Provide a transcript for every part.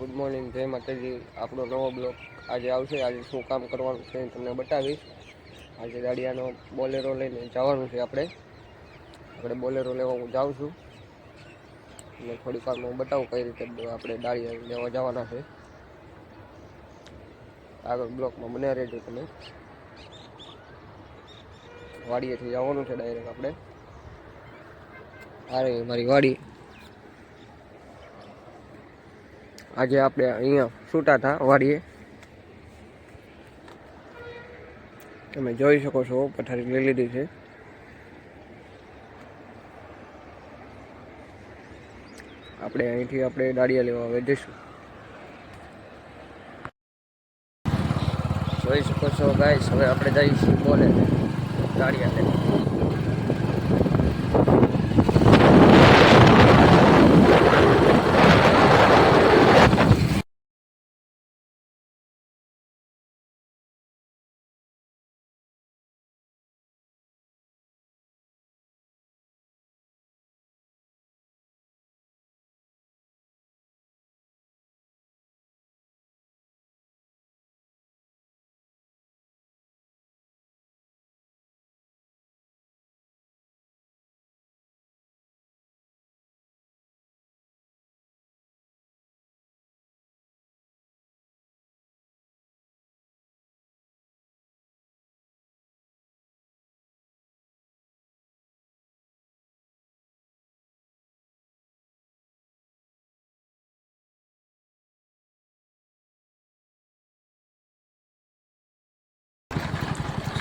Good morning, જય માતાજી। આપણો નવો બ્લોગ આજે આવશે। આજે શું કામ કરવાનું છે તમને બતાવીશ। આજે દાડિયાનો બોલેરો લઈને જવાનું છે। આપણે બોલેરો લેવા હું જાઉં છું એટલે થોડીક વારમાં હું બતાવું કઈ રીતે આપણે દાડિયા લેવા જવાના છે। આગળ બ્લોકમાં બન્યા રહેજો તમે। વાડીએથી જવાનું છે ડાયરેક્ટ આપણે। આ રહી મારી વાડી। આજે આપણે અહીંયા છૂટા હતા વાડીએ, તમે જોઈ શકો છો પથારી લઈ લીધી છે। આપણે અહીંથી આપણે દાડિયા લેવા હવે જઈશું। જોઈ શકો છો ગાઈસ, હવે આપણે જઈશું બોલે દાડિયા લેવા।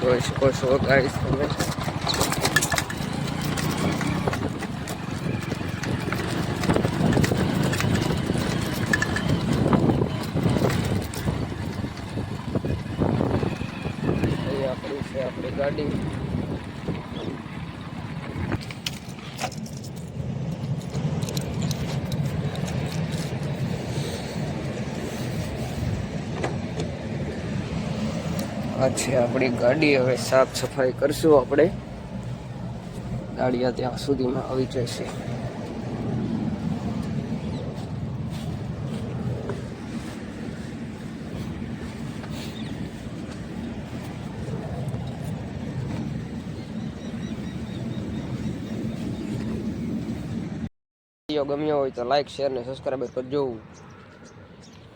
જોઈ શકો છો ગાઈસ તમે। આપણી છે આપણી ગાડી। આ છે આપણી ગાડી। હવે સાફ સફાઈ કરશું આપણે। દાડિયા ત્યાં સુધીમાં આવી જશે। વિડીયો ગમ્યો હોય તો લાઈક, શેર ને સબસ્ક્રાઈબ કરજો।